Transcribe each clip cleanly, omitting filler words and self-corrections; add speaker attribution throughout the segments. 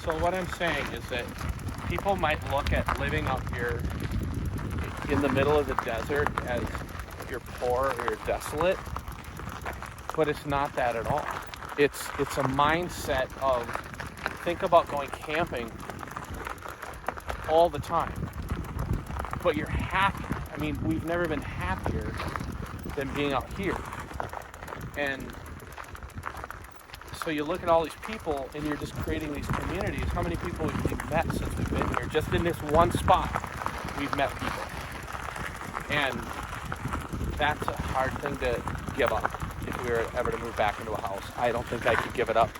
Speaker 1: So what I'm saying is that people might look at living up here in the middle of the desert as you're poor or you're desolate, but it's not that at all. It's a mindset of, think about going camping all the time, but you're happy. I mean, we've never been happier than being out here. And so you look at all these people and you're just creating these communities. How many people we've met since we've been here? Just in this one spot, we've met people. And that's a hard thing to give up if we were ever to move back into a house. I don't think I could give it up.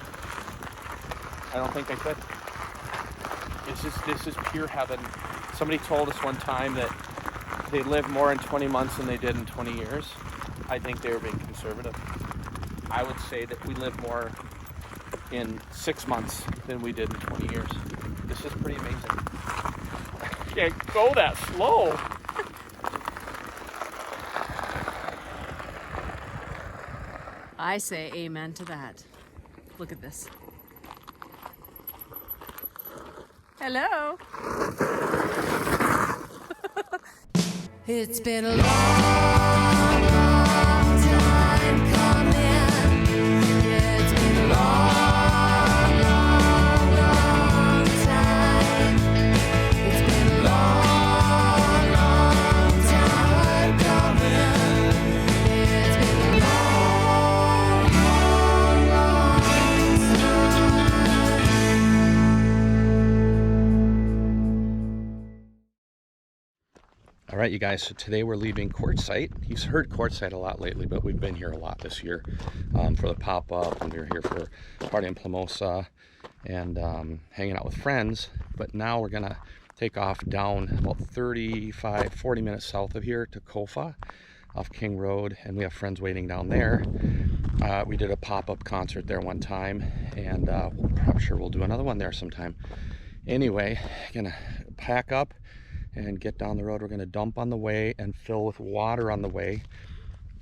Speaker 1: I don't think I could. This is pure heaven. Somebody told us one time that they lived more in 20 months than they did in 20 years. I think they were being conservative. I would say that we live more in 6 months than we did in 20 years. This is pretty amazing. I can't go that slow.
Speaker 2: I say amen to that. Look at this. Hello. It's been a long time coming. It's been a long time. It's been a long time coming. It's been a long time.
Speaker 3: All right, you guys, so today we're leaving Quartzsite. You've heard Quartzsite a lot lately, but we've been here a lot this year for the pop-up, and we were here for Party in Plamosa and hanging out with friends. But now we're gonna take off down about 40 minutes south of here to Kofa off King Road, and we have friends waiting down there. We did a pop-up concert there one time, and I'm sure we'll do another one there sometime. Anyway, gonna pack up and get down the road. We're going to dump on the way and fill with water on the way.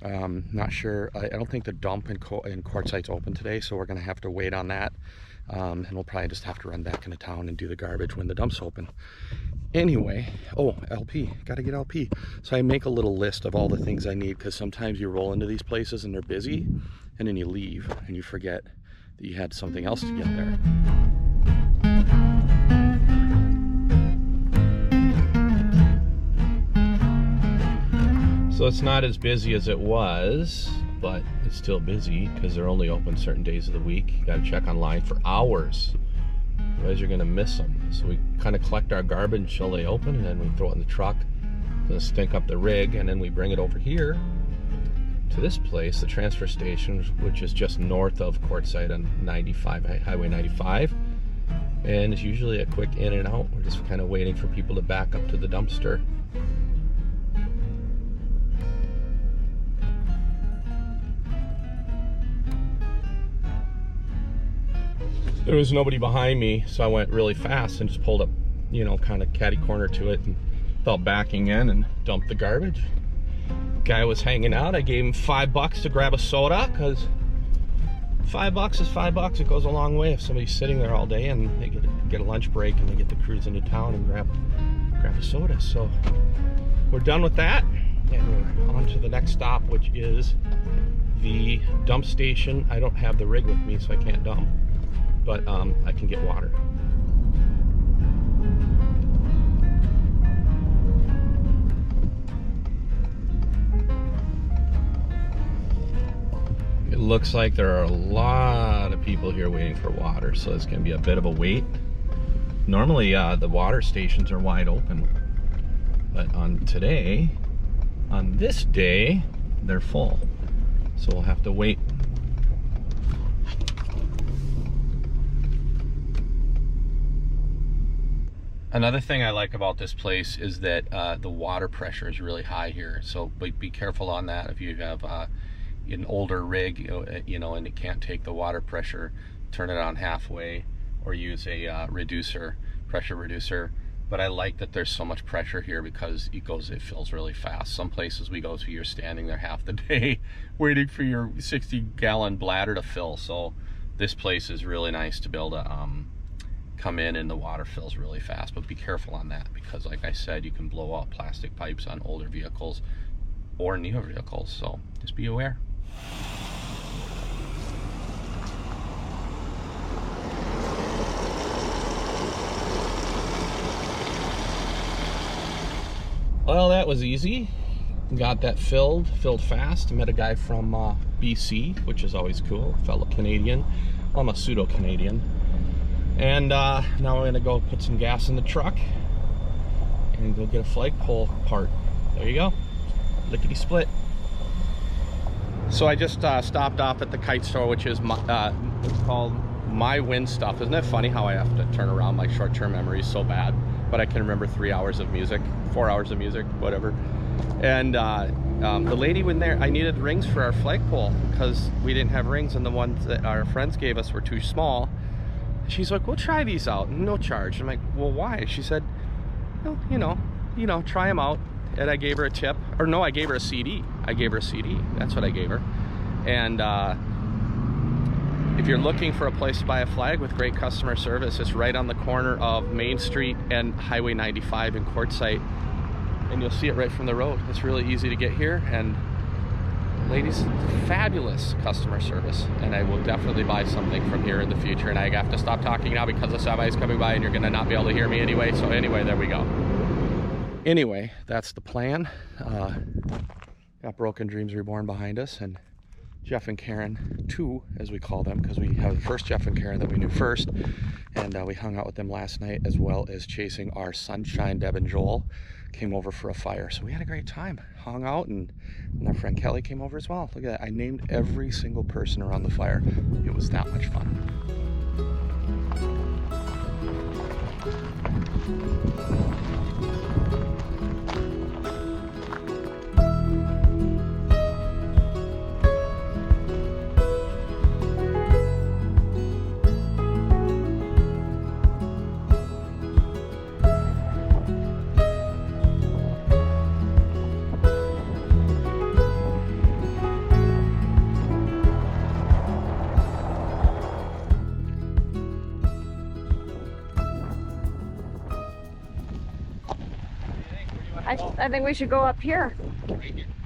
Speaker 3: Not sure, I don't think the dump in Quartzsite's open today, so we're going to have to wait on that. And we'll probably just have to run back into town and do the garbage when the dump's open. Anyway, oh, LP, got to get LP. So I make a little list of all the things I need, because sometimes you roll into these places and they're busy, and then you leave and you forget that you had something else to get there. So it's not as busy as it was, but it's still busy because they're only open certain days of the week. You gotta check online for hours, otherwise you're gonna miss them. So we kind of collect our garbage until they open, and then we throw it in the truck to stink up the rig, and then we bring it over here to this place, the transfer station, which is just north of Quartzsite on 95, Highway 95. And it's usually a quick in and out. We're just kind of waiting for people to back up to the dumpster. There was nobody behind me, so I went really fast and just pulled up, you know, kind of catty corner to it, and felt backing in and dumped the garbage. Guy was hanging out. I gave him $5 to grab a soda, because $5 is $5. It goes a long way if somebody's sitting there all day and they get a lunch break and they get to cruise into town and grab a soda. So we're done with that, and we're on to the next stop, which is the dump station. I don't have the rig with me, so I can't dump, but I can get water. It looks like there are a lot of people here waiting for water, so it's going to be a bit of a wait. Normally the water stations are wide open, but on this day, they're full, so we'll have to wait. Another thing I like about this place is that the water pressure is really high here, so be careful on that. If you have an older rig, you know, and it can't take the water pressure, turn it on halfway or use a pressure reducer. But I like that there's so much pressure here because it fills really fast. Some places we go to, you're standing there half the day waiting for your 60-gallon bladder to fill. So this place is really nice to be able to come in and the water fills really fast, but be careful on that because like I said, you can blow out plastic pipes on older vehicles or newer vehicles, so just be aware. Well, that was easy. Got that filled fast. Met a guy from BC, which is always cool, fellow Canadian. Well, I'm a pseudo-Canadian. And now we're gonna go put some gas in the truck and go get a flagpole part. There you go, lickety split. So I just stopped off at the kite store, which is it's called My Wind Stuff. Isn't it funny how I have to turn around? My short-term memory is so bad, but I can remember 3 hours of music, 4 hours of music, whatever. And the lady in there, I needed rings for our flagpole because we didn't have rings, and the ones that our friends gave us were too small. She's like, "We'll try these out, no charge." I'm like, "Well, why?" She said, "Well, you know, try them out." And I gave her a tip, or no, I gave her a CD. I gave her a CD. That's what I gave her. And if you're looking for a place to buy a flag with great customer service, it's right on the corner of Main Street and Highway 95 in Quartzsite. And you'll see it right from the road. It's really easy to get here, and ladies, fabulous customer service. And I will definitely buy something from here in the future. And I have to stop talking now because the semi is coming by and you're gonna not be able to hear me anyway. So anyway, there we go. Anyway, that's the plan. Got Broken Dreams Reborn behind us, and Jeff and Karen 2, as we call them, because we have the first Jeff and Karen that we knew first, and we hung out with them last night, as well as chasing our sunshine. Deb and Joel came over for a fire, so we had a great time. Hung out, and our friend Kelly came over as well. Look at that, I named every single person around the fire. It was that much fun.
Speaker 2: I think we should go up here.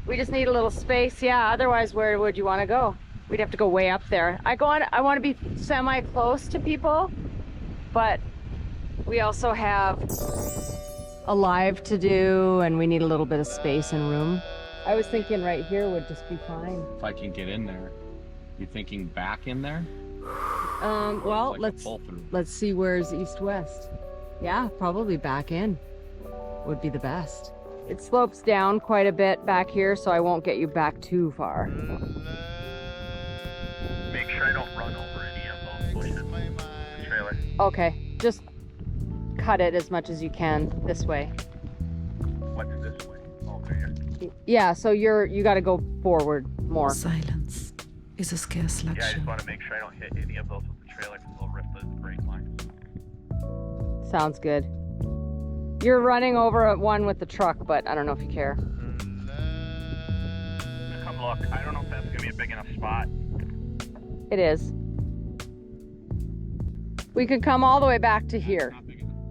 Speaker 2: We just need a little space. Yeah, otherwise where would you want to go? We'd have to go way up there. I want to be semi close to people, but we also have a live to do and we need a little bit of space and room. I was thinking right here would just be fine.
Speaker 3: If I can get in there. You thinking back in there?
Speaker 2: Well,
Speaker 3: Like
Speaker 2: let's see where's east-west. Yeah, probably back in would be the best. It slopes down quite a bit back here, so I won't get you back too far.
Speaker 1: Make sure I don't run over any of those bushes in the trailer.
Speaker 2: Okay, just cut it as much as you can this way.
Speaker 1: What's this way? Over here.
Speaker 2: Yeah, so you got to go forward more.
Speaker 4: Silence is a scarce
Speaker 1: Yeah, I
Speaker 4: luxury.
Speaker 1: just want to make sure I don't hit any of those with the trailer because they'll rip the brake lines.
Speaker 2: Sounds good. You're running over one with the truck, but I don't know if you care.
Speaker 1: Come look. I don't know if that's going to be a big enough spot.
Speaker 2: It is. We could come all the way back to here.
Speaker 3: Not big enough.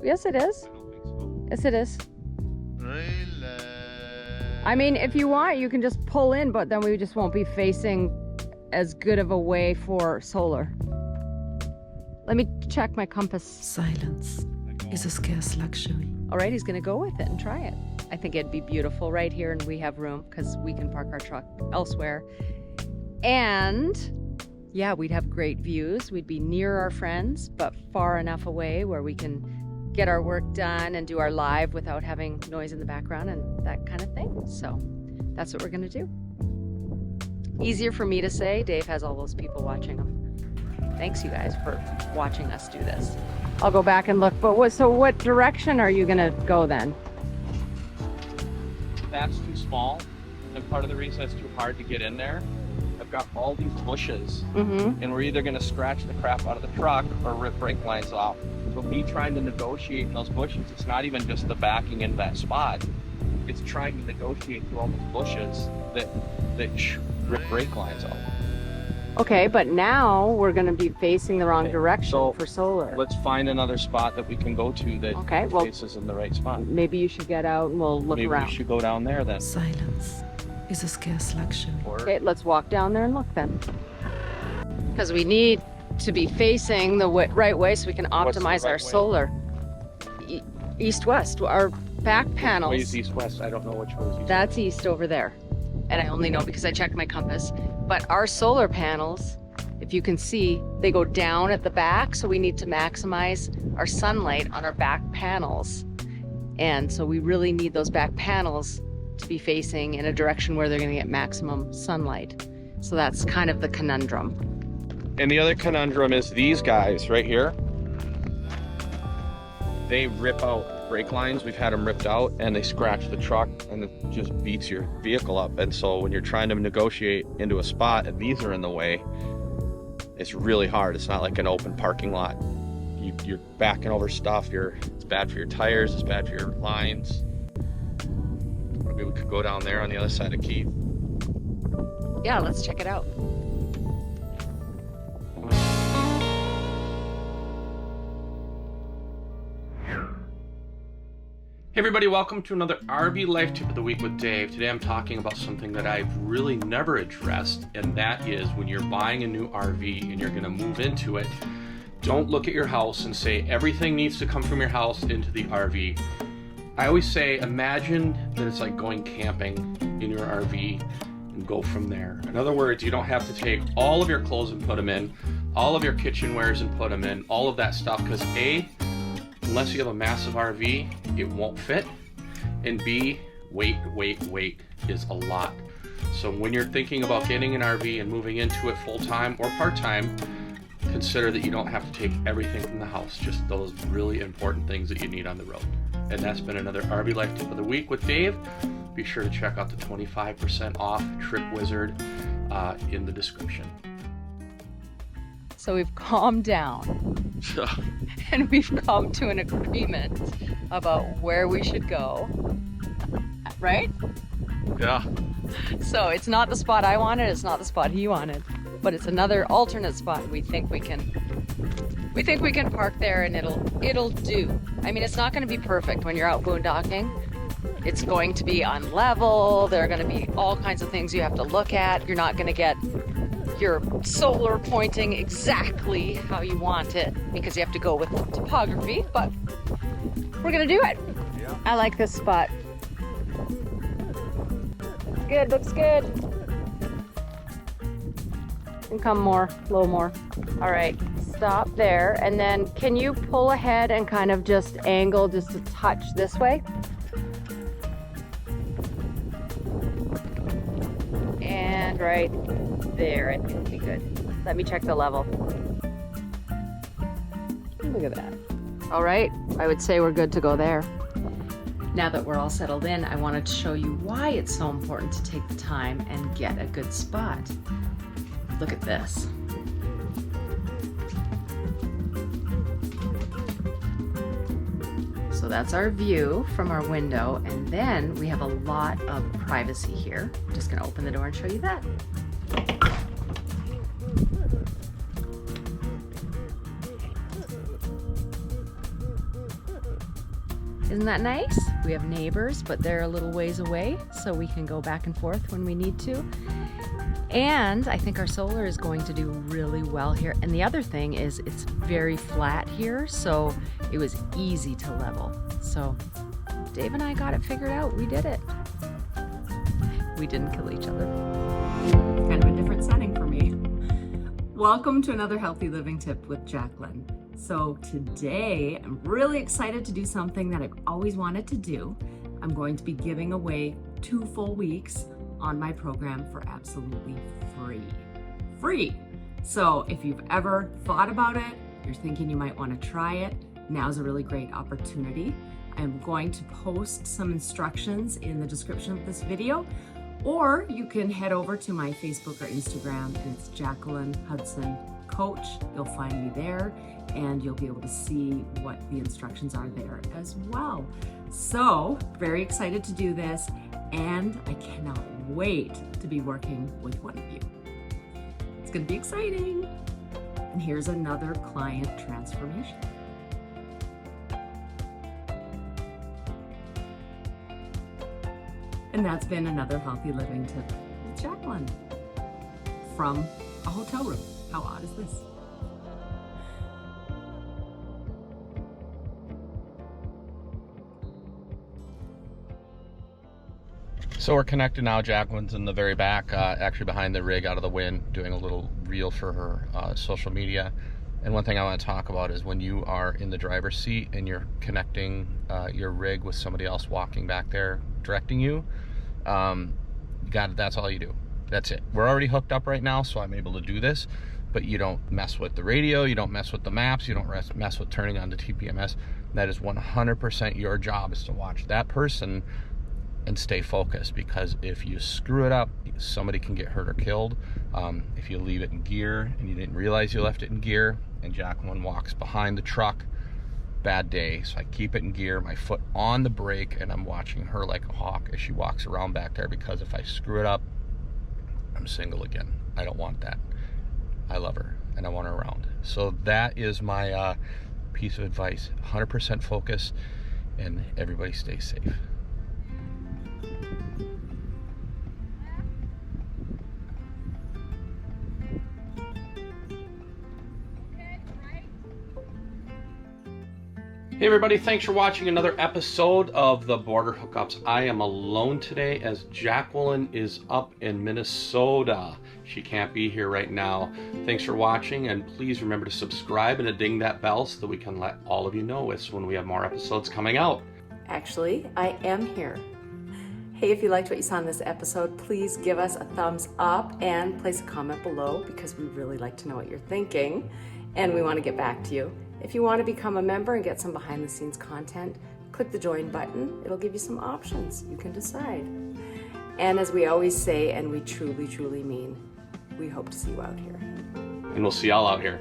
Speaker 2: Yes, it is.
Speaker 3: I don't think so.
Speaker 2: Yes, it is. I mean, if you want, you can just pull in, but then we just won't be facing as good of a way for solar. Let me check my compass.
Speaker 4: Silence is a scarce luxury.
Speaker 2: All right, he's gonna go with it and try it. I think it'd be beautiful right here, and we have room because we can park our truck elsewhere. And yeah, we'd have great views. We'd be near our friends, but far enough away where we can get our work done and do our live without having noise in the background and that kind of thing. So that's what we're gonna do. Easier for me to say. Dave has all those people watching him. Thanks, you guys, for watching us do this. I'll go back and look, but what direction are you gonna go then?
Speaker 1: That's too small, and part of the reason it's too hard to get in there, I've got all these bushes, and we're either gonna scratch the crap out of the truck or rip brake lines off. So me trying to negotiate in those bushes, it's not even just the backing into that spot, it's trying to negotiate through all those bushes that rip brake lines off.
Speaker 2: Okay, but now we're going to be facing the wrong
Speaker 1: Okay,
Speaker 2: direction
Speaker 1: so
Speaker 2: for solar.
Speaker 1: Let's find another spot that we can go to that
Speaker 2: Okay, well,
Speaker 1: faces in the right spot.
Speaker 2: maybe you should get out and we'll look
Speaker 1: Maybe
Speaker 2: around.
Speaker 1: we should go down there then.
Speaker 4: Silence is a scarce luxury.
Speaker 2: Okay, let's walk down there and look then. Because we need to be facing the right way so we can
Speaker 1: What's the
Speaker 2: optimize
Speaker 1: right
Speaker 2: our
Speaker 1: way?
Speaker 2: solar. East-west, our back panels.
Speaker 1: Which way is east-west? I don't know which way is east.
Speaker 2: That's east over there. And I only know because I checked my compass. But our solar panels, if you can see, they go down at the back. So we need to maximize our sunlight on our back panels. And so we really need those back panels to be facing in a direction where they're going to get maximum sunlight. So that's kind of the conundrum.
Speaker 1: And the other conundrum is these guys right here. They rip out brake lines. We've had them ripped out and they scratch the truck and it just beats your vehicle up. And so when you're trying to negotiate into a spot and these are in the way, it's really hard. It's not like an open parking lot. You're backing over stuff. It's bad for your tires. It's bad for your lines. Maybe we could go down there on the other side of Keith.
Speaker 2: Yeah, let's check it out.
Speaker 3: Hey everybody, welcome to another RV Life Tip of the Week with Dave. Today I'm talking about something that I've really never addressed, and that is when you're buying a new RV and you're going to move into it, don't look at your house and say everything needs to come from your house into the RV. I always say imagine that it's like going camping in your RV and go from there. In other words, you don't have to take all of your clothes and put them in, all of your kitchenwares and put them in, all of that stuff, because A, unless you have a massive RV, it won't fit. And B, weight is a lot. So when you're thinking about getting an RV and moving into it full-time or part-time, consider that you don't have to take everything from the house, just those really important things that you need on the road. And that's been another RV Life Tip of the Week with Dave. Be sure to check out the 25% off Trip Wizard in the description.
Speaker 2: So we've calmed down and we've come to an agreement about where we should go, right?
Speaker 1: Yeah.
Speaker 2: So it's not the spot I wanted, it's not the spot he wanted, but it's another alternate spot we think we can park there and it'll do. I mean, it's not going to be perfect when you're out boondocking. It's going to be unlevel. There are going to be all kinds of things you have to look at. You're not going to get your solar pointing exactly how you want it because you have to go with topography, but we're gonna do it. Yeah. I like this spot. Good, looks good. And come more, a little more. All right, stop there. And then can you pull ahead and kind of just angle just a touch this way? And right there, I think it'll be good. Let me check the level. Look at that. All right, I would say we're good to go there. Now that we're all settled in, I wanted to show you why it's so important to take the time and get a good spot. Look at this. So that's our view from our window, and then we have a lot of privacy here. I'm just gonna open the door and show you that. Isn't that nice? We have neighbors, but they're a little ways away, so we can go back and forth when we need to. And I think our solar is going to do really well here. And the other thing is it's very flat here, so it was easy to level. So Dave and I got it figured out. We did it. We didn't kill each other. Kind of a different setting for me. Welcome to another Healthy Living Tip with Jacqueline. So today I'm really excited to do something that I've always wanted to do. I'm going to be giving away 2 full weeks on my program for absolutely free. So if you've ever thought about it, you're thinking you might want to try it, now's a really great opportunity. I'm going to post some instructions in the description of this video, or you can head over to my Facebook or Instagram, and it's Jacqueline Hudson Coach. You'll find me there and you'll be able to see what the instructions are there as well. So very excited to do this, and I cannot wait to be working with one of you.
Speaker 5: It's going to be exciting. And here's another client transformation. And that's been another healthy living tip with Jacqueline from a hotel room. How odd is this?
Speaker 3: So we're connected now. Jacqueline's in the very back, actually behind the rig, out of the wind, doing a little reel for her social media. And one thing I want to talk about is when you are in the driver's seat and you're connecting your rig with somebody else walking back there directing you, that's all you do. That's it. We're already hooked up right now, so I'm able to do this, but you don't mess with the radio, you don't mess with the maps, you don't mess with turning on the TPMS. That is 100% your job, is to watch that person and stay focused, because if you screw it up, somebody can get hurt or killed. If you leave it in gear and you didn't realize you left it in gear, and Jacqueline walks behind the truck, bad day. So I keep it in gear, my foot on the brake, and I'm watching her like a hawk as she walks around back there, because if I screw it up, I'm single again. I don't want that. I love her and I want her around. So that is my piece of advice. 100% focus, and everybody stay safe. Hey everybody, thanks for watching another episode of the Border Hookups. I am alone today as Jacqueline is up in Minnesota. She can't be here right now. Thanks for watching, and please remember to subscribe and to ding that bell so that we can let all of you know as when we have more episodes coming out.
Speaker 5: Actually, I am here. Hey, if you liked what you saw in this episode, please give us a thumbs up and place a comment below, because we really like to know what you're thinking and we want to get back to you. If you want to become a member and get some behind the scenes content, click the join button. It'll give you some options. You can decide. And as we always say, and we truly, truly mean, we hope to see you out here.
Speaker 3: And we'll see y'all out here.